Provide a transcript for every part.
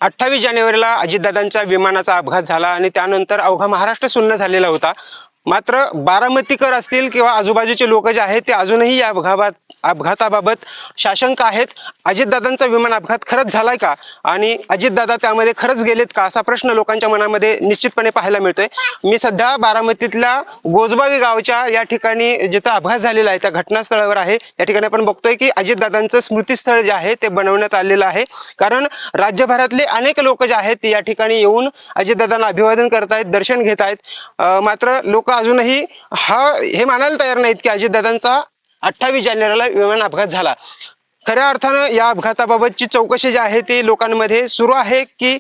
28 जानेवारीला अजितदादांच्या विमानाचा अपघात झाला आणि त्यानंतर अवघा महाराष्ट्र सुन्न झालेला होता. मात्र बारामतीकर असतील किंवा आजूबाजूचे लोक जे आहेत ते अजूनही या अपघाताबाबत साशंक आहेत. अजितदादांचा विमान अपघात खरंच झालाय का आणि अजितदादा त्यामध्ये खरंच गेलेत का असा प्रश्न लोकांच्या मनामध्ये निश्चितपणे पाहायला मिळतोय. मी सध्या बारामतीतल्या गोजबावी गावच्या या ठिकाणी जिथं अपघात झालेला आहे त्या घटनास्थळावर आहे. या ठिकाणी आपण बघतोय की अजितदादांचं स्मृतीस्थळ जे आहे ते बनवण्यात आलेलं आहे. कारण राज्यभरातले अनेक लोक जे आहेत या ठिकाणी येऊन अजितदादांना अभिवादन करतायत, दर्शन घेत आहेत. मात्र लोक अजूनही हे मानायला तयार नाहीत की अजितदादांचा 28 जानेवारीला विमान अपघात झाला. खऱ्या अर्थानं या अपघाताबाबतची चौकशी जी आहे ती लोकांमध्ये सुरू आहे की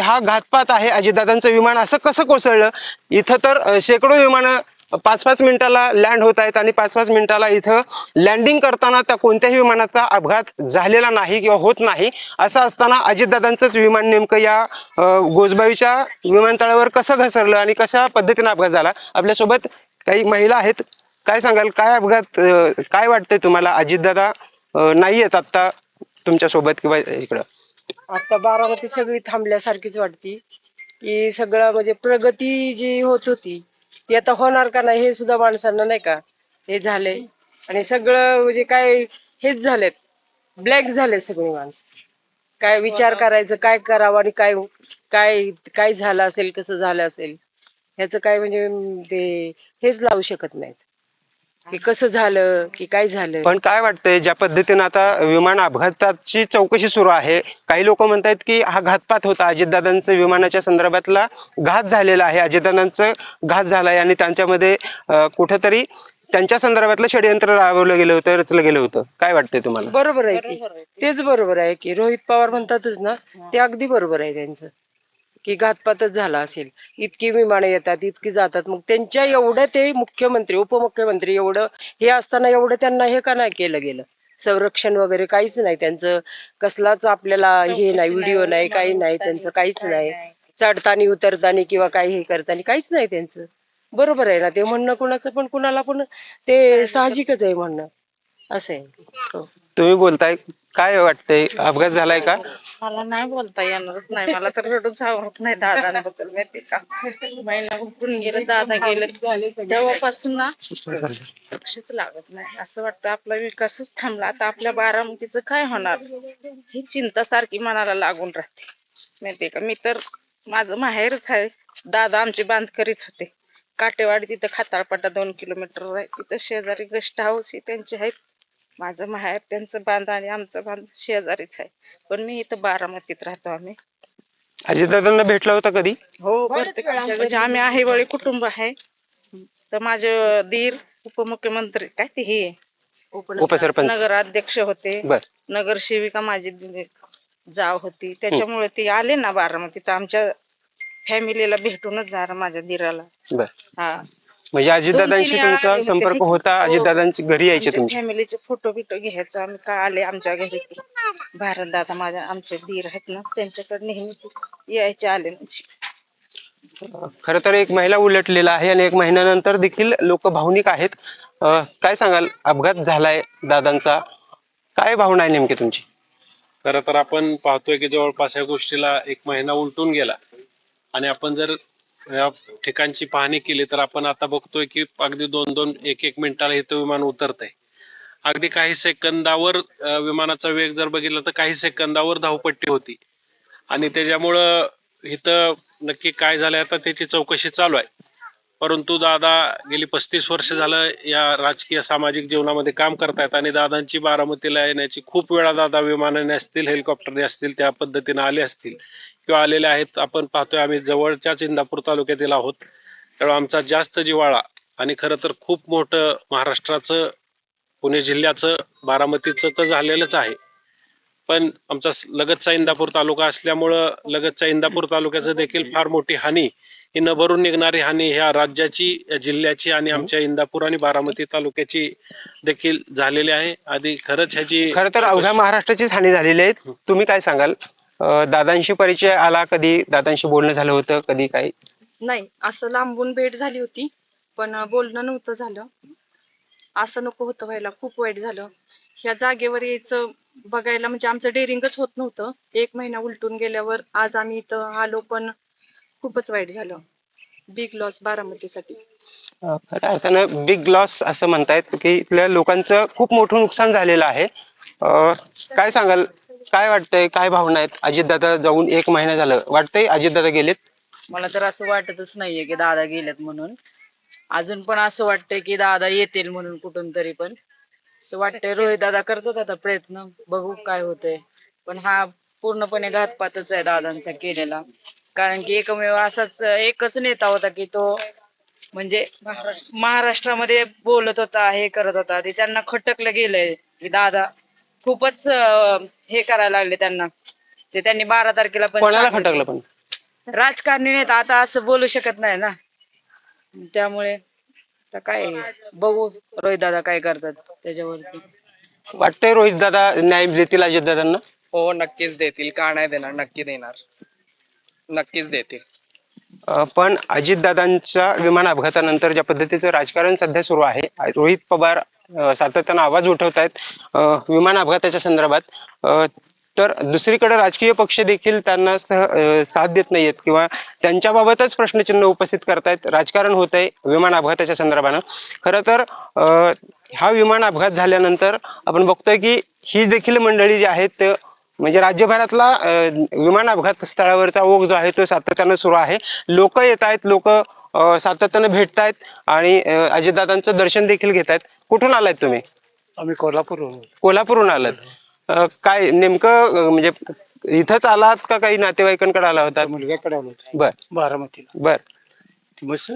हा घातपात आहे, अजितदादांचं विमान असं कसं कोसळलं. इथं तर शेकडो विमानं 5-5 मिनिटाला लँड होत आहेत आणि 5-5 मिनिटाला इथं लँडिंग करताना त्या कोणत्याही विमानाचा अपघात झालेला नाही किंवा होत नाही. असं असताना अजितदादांचंच विमान नेमकं या गोजबावीच्या विमानतळावर कसं घसरलं आणि कशा पद्धतीने अपघात झाला. आपल्यासोबत काही महिला आहेत. काय सांगाल, काय अपघात, काय वाटतंय तुम्हाला? अजितदादा नाही आहेत आता तुमच्या सोबत किंवा इकडं? आता बारामती सगळी थांबल्यासारखीच वाटती की सगळं म्हणजे प्रगती जी होत होती ती आता होणार का नाही हे सुद्धा माणसांना नाही का हे झालंय. आणि सगळं म्हणजे काय हेच झालेत, ब्लॅक झाले सगळे माणसं. काय विचार करायचं, काय करावं आणि काय काय काय झालं असेल, कसं झालं असेल ह्याचं काय म्हणजे ते हेच लावू शकत नाहीत की कसं झालं की काय झालं. पण काय वाटतंय ज्या पद्धतीने आता विमान अपघाताची चौकशी सुरू आहे, काही लोक म्हणतायत की हा घातपात होता, अजितदादांचं विमानाच्या संदर्भातला घात झालेला आहे, अजितदादांचं घात झालाय आणि त्यांच्यामध्ये कुठेतरी त्यांच्या संदर्भातलं षडयंत्र राबवलं गेलं होतं, रचलं गेलं होतं. काय वाटतंय तुम्हाला? बरोबर आहे की तेच बरोबर आहे की रोहित पवार म्हणतातच ना, ते अगदी बरोबर आहे त्यांचं की घातपातच झाला असेल. इतकी विमानं येतात, इतकी जातात, मग त्यांच्या एवढं ते मुख्यमंत्री उपमुख्यमंत्री एवढं हे असताना एवढं त्यांना हे का नाही केलं गेलं? संरक्षण वगैरे काहीच नाही त्यांचं, कसलाच आपल्याला हे नाही, व्हिडिओ नाही, काही नाही त्यांचं, काहीच नाही. चढतानी उतरतानी किंवा काही हे करताना काहीच नाही त्यांचं. बरोबर आहे ना ते म्हणणं, कुणाचं पण कुणाला पण ते साहजिकच आहे म्हणणं, असं आहे. हो. तुम्ही बोलताय, काय वाटतंय, अपघात झालाय का? मला नाही बोलता येणारच नाही, मला तर रडूच आवडत नाही दादांबद्दल. माहिती का, महिना उठून गेलं, दादा गेले तेव्हापासून ना लक्षच लागत नाही. असं वाटतं आपला विकासच थांबला. आता आपल्या बारामतीचं काय होणार ही चिंता सारखी मनाला लागून राहते. माहितीये का, मी तर माझं माहेरच आहे. दादा आमचे बांधकरीच होते. काटेवाडी तिथं खाताळपाटा 2 किलोमीटर आहे, तिथं शेजारी गेस्ट हाऊस ही त्यांचे आहेत. माझं माहेर त्यांचं बांध आणि आमचं बांध शेजारीच आहे. पण मी इथं बारामतीत राहतो आम्ही. अजितदादांना भेटला होता कधी? हो, प्रत्येक म्हणजे आम्ही आहे वळी कुटुंब आहे. तर माझे दीर उपमुख्यमंत्री काय ते हे उपसरपंच, नगराध्यक्ष होते, बर, नगरसेविका माझी जाव होती. त्याच्यामुळे ते आले ना बारामतीत, आमच्या फॅमिलीला भेटूनच जा माझ्या दीराला. बर. हा, म्हणजे अजितदादांशी तुमचा संपर्क होता, अजितदादांची घरी यायचे तुमच्या? फॅमिलीचे फोटो बिटो घ्यायचो आम्ही. का आले आमच्या घरी, भारत दादा माझ्या आमचे दीर आहेत ना, त्यांच्याकडे नेहमी यायचे आले म्हणजे. खर तर एक महिला उलटलेला आहे आणि एक महिन्यानंतर देखील लोक भावनिक आहेत. काय सांगाल, अपघात झालाय दादांचा, काय भावना आहे नेमकी तुमची? खरं तर आपण पाहतोय की जवळपास या गोष्टीला 1 महिना उलटून गेला आणि आपण जर या ठिकाणची पाहणी केली तर आपण आता बघतोय की अगदी 2-2, 1-1 मिनिटाला इथं विमान उतरतंय. अगदी काही सेकंदावर विमानाचा वेग जर बघितला तर काही सेकंदावर धावपट्टी होती आणि त्याच्यामुळं इथं नक्की काय झालंय आता त्याची चौकशी चालू आहे. परंतु दादा गेली 35 वर्ष झालं या राजकीय सामाजिक जीवनामध्ये काम करतायत आणि दादांची बारामतीला येण्याची खूप वेळा दादा विमानाने असतील, हेलिकॉप्टरने असतील, त्या पद्धतीने आले असतील किंवा आलेले आहेत. आपण पाहतोय आम्ही जवळच्याच इंदापूर तालुक्यातील आहोत, त्यामुळे आमचा जास्त जिव्हाळा आणि खरं तर खूप मोठं महाराष्ट्राचं, पुणे जिल्ह्याचं, बारामतीचं तर झालेलंच आहे. पण आमचा लगतचा इंदापूर तालुका असल्यामुळं लगतच्या इंदापूर तालुक्याचं देखील फार मोठी हानी, ही न भरून निघणारी हानी ह्या राज्याची, जिल्ह्याची आणि आमच्या इंदापूर आणि बारामती तालुक्याची देखील झालेली आहे. आधी खरंच ह्याची, खर तर अवघ्या महाराष्ट्राचीच हानी झालेली आहे. तुम्ही काय सांगाल, दादांशी परिचय आला कधी, दादांशी बोलणं झालं होतं कधी? काही नाही, असं लांबून भेट झाली होती पण बोलणं नव्हतं झालं. असं नको होतं व्हायला, खूप वाईट झालं. ह्या जागेवर यायचं बघायला म्हणजे आमचं डेअरिंगच होत नव्हतं. 1 महिना उलटून गेल्यावर आज आम्ही इथं आलो, पण खूपच वाईट झालं. बिग लॉस बारामतीसाठी. खऱ्या अर्थानं बिग लॉस असं म्हणतायत की इथल्या लोकांचं खूप मोठं नुकसान झालेलं आहे. काय सांगाल, काय वाटतंय, काय भावना आहेत? अजितदादा जाऊन 1 महिना झालं, वाटतंय अजितदादा गेलेत? मला तर असं वाटतच नाहीये की दादा गेलेत म्हणून. अजून पण असं वाटतंय की दादा येतील म्हणून कुठून तरी, पण असं वाटतंय रोहित दादा करतात आता प्रयत्न, बघू काय होतंय. पण हा पूर्णपणे घातपातच आहे दादांचा केलेला. कारण की एकमेव असाच एकच नेता होता की तो म्हणजे महाराष्ट्रामध्ये बोलत होता, हे करत होता. ते त्यांना खटकलं गेलंय की दादा खूपच हे करायला लागले त्यांना. ते त्यांनी 12 तारखेला पण कोणाला सांगितलं. खटकलं पण? राजकारणी नेता आता असं बोलू शकत नाही ना, त्यामुळे आता काय बघू रोहित दादा काय करतात त्याच्यावरती. वाटतंय रोहित दादा न्याय देतील अजितदादांना? हो, नक्कीच देतील. का नाही देणार? नक्की देणार. नक्कीच देतील. पण अजितदादांच्या विमान अपघातानंतर ज्या पद्धतीचं राजकारण सध्या सुरू आहे, रोहित पवार सातत्यानं आवाज उठवतायत विमान अपघाताच्या संदर्भात. तर दुसरीकडे राजकीय पक्ष देखील त्यांना साथ देत नाहीयेत किंवा त्यांच्याबाबतच प्रश्नचिन्ह उपस्थित करतायत. राजकारण होत आहे विमान अपघाताच्या संदर्भानं. खरं तर हा विमान अपघात झाल्यानंतर आपण बघतोय की ही देखील मंडळी जी आहेत, म्हणजे राज्यभरातला विमान अपघात स्थळावरचा ओघ जो आहे तो सातत्यानं सुरू आहे. लोक येत आहेत, लोक सातत्यानं भेटतायत आणि अजितदादांचं दर्शन देखील घेत आहेत. कुठून आलायत तुम्ही? आम्ही कोल्हापूर. कोल्हापूरहून आलात. काय नेमकं म्हणजे इथंच आलात का काही नातेवाईकांकडे आला होता? मुलग्याकडे आलो होतो बर बारामतीला. बर ती मस्त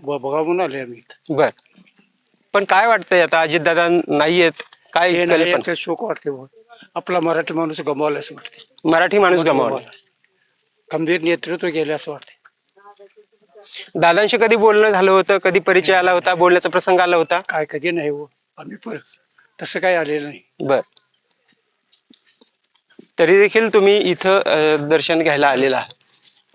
बघावून आले आम्ही इथं. बर. पण काय वाटतंय आता अजितदादा नाहीयेत, काय हे नाही कल्पना? शोक वाटते बुवा. आपला मराठी माणूस गमावला असं वाटते. मराठी माणूस गमावला. खंबीर नेतृत्व गेले असं वाटते. दादांशी कधी बोलणं झालं होतं? कधी परिचय आला होता? बोलण्याचा प्रसंग आला होता? काय कधी नाही हो, आम्ही पण तसं काही आलेलं नाही. बर. तरी देखील तुम्ही इथं दर्शन घ्यायला आलेला आहात.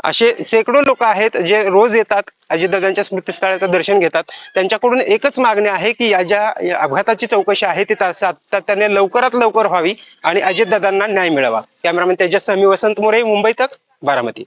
असे शेकडो लोक आहेत जे रोज येतात, अजितदादांच्या स्मृतीस्थळाचं दर्शन घेतात. त्यांच्याकडून एकच मागणी आहे की या अपघाताची चौकशी आहे ती सातत्याने लवकरात लवकर व्हावी आणि अजितदादांना न्याय मिळावा. कॅमेरामॅन तेजस, मी वसंत मोरे, मुंबई तक, बारामती.